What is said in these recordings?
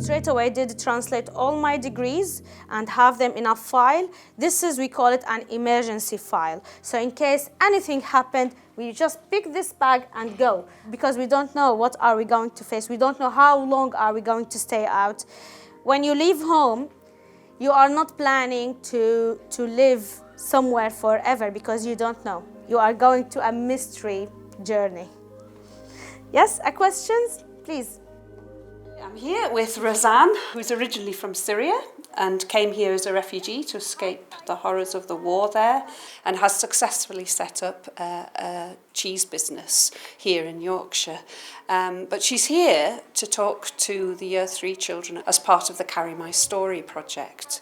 straight away did translate all my degrees and have them in a file. We call it an emergency file. So in case anything happened, we just pick this bag and go, because we don't know what are we going to face. We don't know how long are we going to stay out. When you leave home, you are not planning to live somewhere forever, because you don't know. You are going to a mystery journey. Yes, questions? Please. I'm here with Razan, who's originally from Syria and came here as a refugee to escape the horrors of the war there, and has successfully set up a cheese business here in Yorkshire. But she's here to talk to the Year 3 children as part of the Carry My Story project.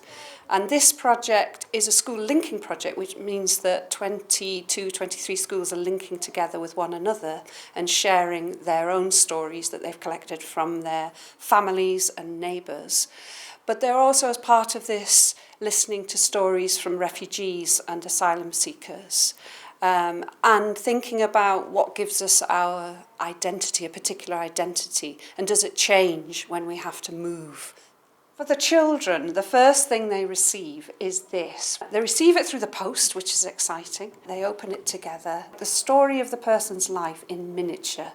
And this project is a school linking project, which means that 22, 23 schools are linking together with one another and sharing their own stories that they've collected from their families and neighbours. But they're also, as part of this, listening to stories from refugees and asylum seekers, and thinking about what gives us our identity, a particular identity, and does it change when we have to move. For the children, the first thing they receive is this. They receive it through the post, which is exciting. They open it together. The story of the person's life in miniature.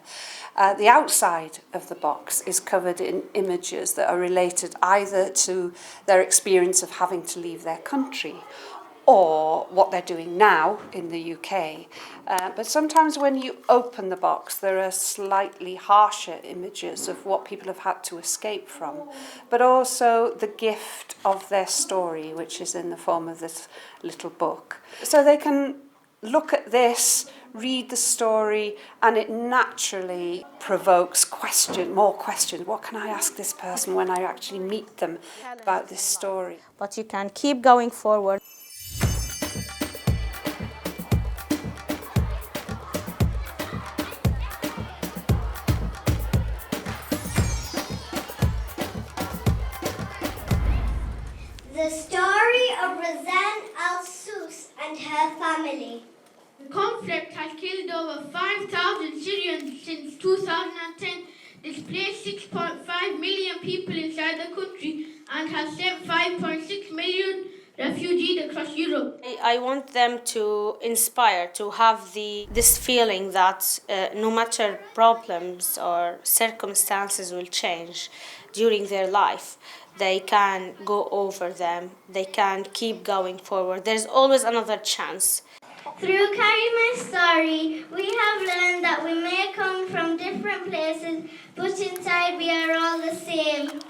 The outside of the box is covered in images that are related either to their experience of having to leave their country or what they're doing now in the UK. But sometimes when you open the box, there are slightly harsher images of what people have had to escape from, but also the gift of their story, which is in the form of this little book. So they can look at this, read the story, and it naturally provokes more questions. What can I ask this person when I actually meet them about this story? But you can keep going forward. The story of Razan al-Sus and her family. The conflict has killed over 5,000 Syrians since 2010, displaced 6.5 million people inside the country, and has sent 5.6 million refugees across Europe. I want them to inspire, to have this feeling that no matter problems or circumstances will change during their life, they can go over them, they can keep going forward. There's always another chance. Through Carry My Story, we have learned that we may come from different places, but inside we are all the same.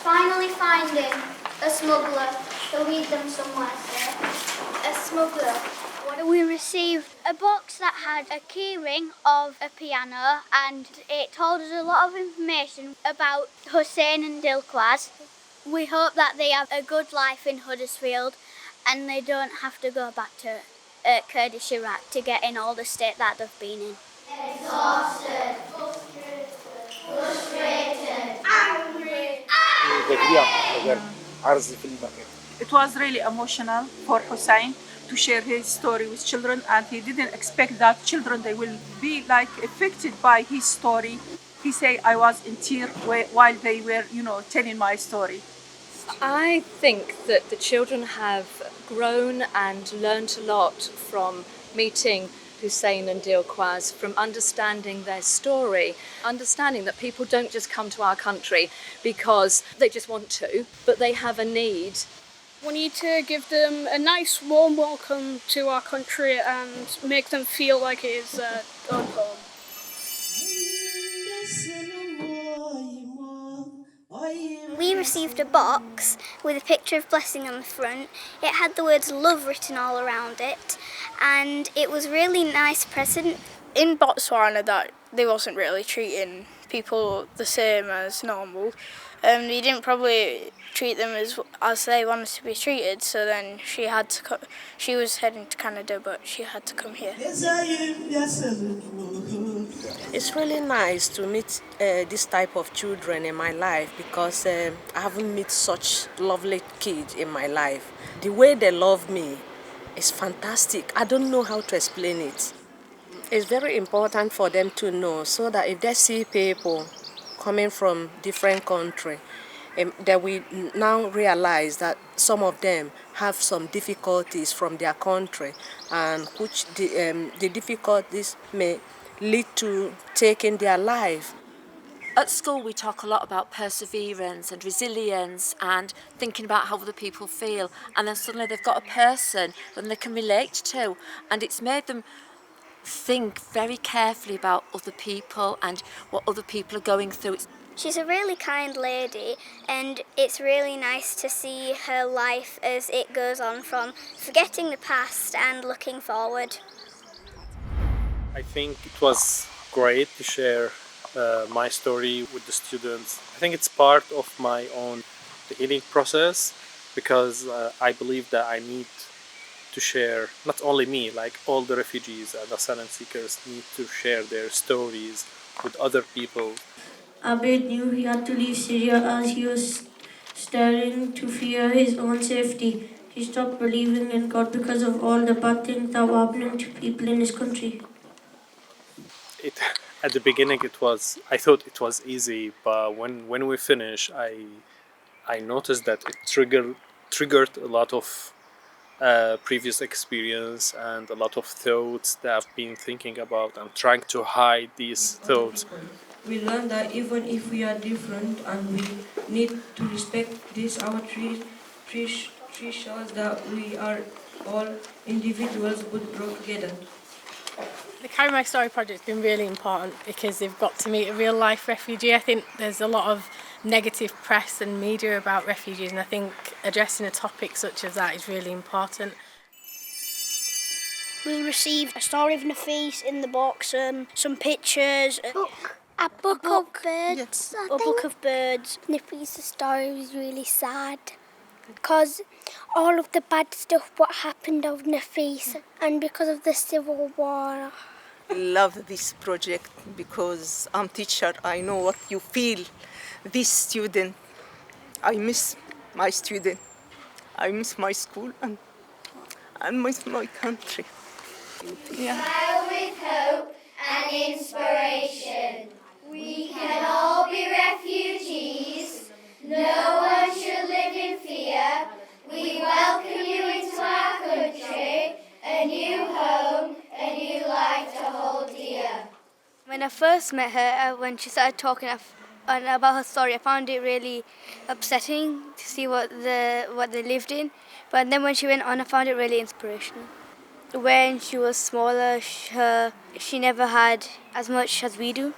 Finally finding a smuggler to lead them somewhere safe. A smuggler. What do we receive? A box that had a keyring of a piano, and it told us a lot of information about Hussein and Dilquaz. We hope that they have a good life in Huddersfield and they don't have to go back to Kurdish Iraq to get in all the state that they've been in. Exhausted, frustrated, angry. It was really emotional for Hussein to share his story with children, and he didn't expect that children, they will be like affected by his story. He said, I was in tears while they were, telling my story. I think that the children have grown and learnt a lot from meeting Hussein and Dilquaz, from understanding their story, understanding that people don't just come to our country because they just want to, but they have a need. We need to give them a nice warm welcome to our country and make them feel like it is their own home. We received a box with a picture of Blessing on the front. It had the words love written all around it, and it was a really nice present. In Botswana, that they wasn't really treating people the same as normal. They didn't probably treat them as they wanted to be treated, so then she had to she was heading to Canada, but she had to come here. It's really nice to meet this type of children in my life, because I haven't met such lovely kids in my life. The way they love me is fantastic. I don't know how to explain it. It's very important for them to know so that if they see people coming from different countries, that we now realize that some of them have some difficulties from their country, and which the difficulties may lead to taking their life. At school we talk a lot about perseverance and resilience and thinking about how other people feel, and then suddenly they've got a person that they can relate to, and it's made them think very carefully about other people and what other people are going through. She's a really kind lady, and it's really nice to see her life as it goes on from forgetting the past and looking forward. I think it was great to share my story with the students. I think it's part of my own healing process, because I believe that I need to share, not only me, like all the refugees and asylum seekers need to share their stories with other people. Abed knew he had to leave Syria as he was starting to fear his own safety. He stopped believing in God because of all the bad things that were happening to people in his country. At the beginning, I thought it was easy, but when we finished, I noticed that it triggered a lot of previous experience and a lot of thoughts that I've been thinking about and trying to hide these thoughts. We learned that even if we are different and we need to respect this, our tree shows that we are all individuals but brought together. The Carry My Story project has been really important because they've got to meet a real life refugee. I think there's a lot of negative press and media about refugees, and I think addressing a topic such as that is really important. We received a story of Nafis in the box, some pictures. A book of birds. A book of birds. Nafis's story was really sad because all of the bad stuff what happened of Nafis and because of the civil war. I love this project because I'm teacher. I know what you feel. This student, I miss my student. I miss my school and I miss my country. Yeah. Smile with hope and inspiration. We can all be refugees. No one should live in fear. We welcome you into our country, a new home, a new life to hold dear. When I first met her, when she started talking about her story, I found it really upsetting to see what they lived in. But then when she went on, I found it really inspirational. When she was smaller, she never had as much as we do.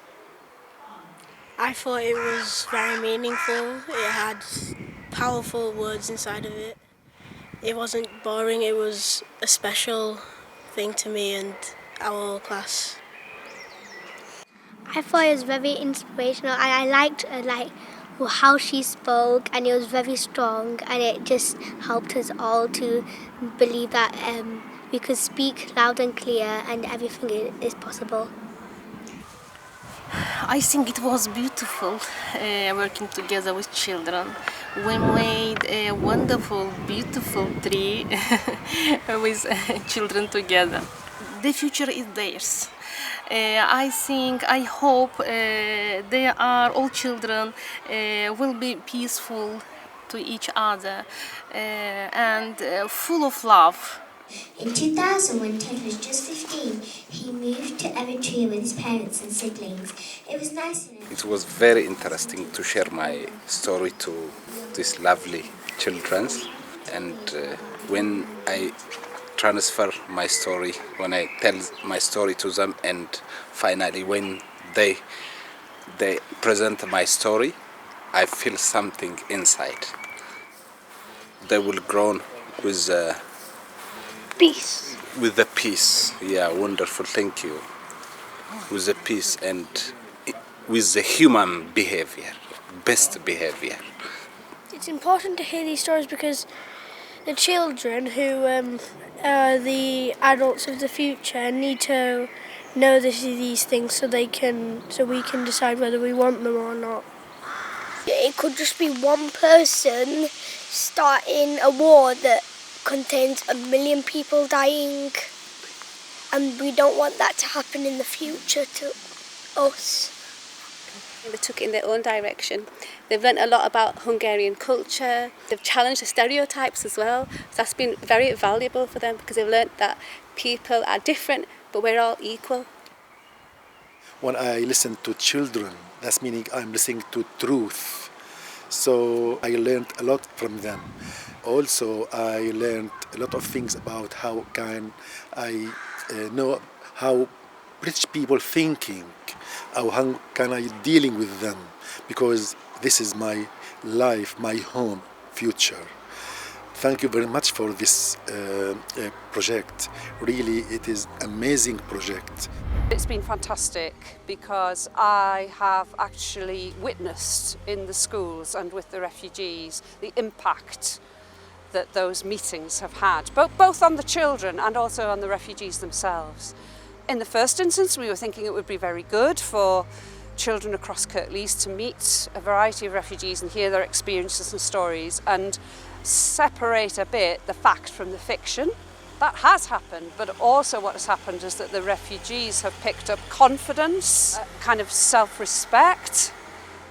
I thought it was very meaningful. It had powerful words inside of it. It wasn't boring, it was a special thing to me and our class. I thought it was very inspirational and I liked how she spoke, and it was very strong, and it just helped us all to believe that we could speak loud and clear and everything is possible. I think it was beautiful working together with children. We made a wonderful, beautiful tree with children together. The future is theirs. I hope they are all children will be peaceful to each other and full of love. In 2000, when Ted was just 15, he moved to Eritrea with his parents and siblings. It was nice. It was very interesting to share my story to these lovely children, and when I transfer my story, when I tell my story to them, and finally when they present my story, I feel something inside. They will grow with peace. With the peace, yeah, wonderful, thank you. With the peace and with the human behavior, best behavior. It's important to hear these stories because the children who are the adults of the future need to know these things so we can decide whether we want them or not. It could just be one person starting a war that contains 1 million people dying, and we don't want that to happen in the future to us. They took it in their own direction. They've learnt a lot about Hungarian culture. They've challenged the stereotypes as well. So that's been very valuable for them because they've learnt that people are different, but we're all equal. When I listen to children, that's meaning I'm listening to truth. So I learned a lot from them. Also, I learned a lot of things about how can I know how British people thinking, how can I dealing with them, because this is my life, my home, future. Thank you very much for this project. Really, it is amazing project. It's been fantastic because I have actually witnessed in the schools and with the refugees the impact that those meetings have had, both on the children and also on the refugees themselves. In the first instance, we were thinking it would be very good for children across Kirklees to meet a variety of refugees and hear their experiences and stories and separate a bit the fact from the fiction. That has happened, but also what has happened is that the refugees have picked up confidence, kind of self-respect,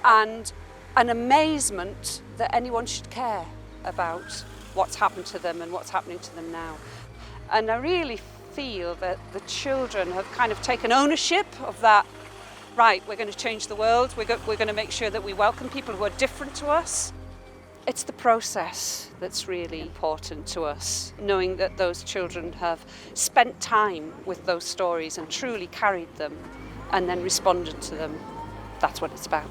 and an amazement that anyone should care about what's happened to them and what's happening to them now. And I really feel that the children have kind of taken ownership of that. Right, we're going to change the world, we're going to make sure that we welcome people who are different to us. It's the process that's really important to us, knowing that those children have spent time with those stories and truly carried them and then responded to them. That's what it's about.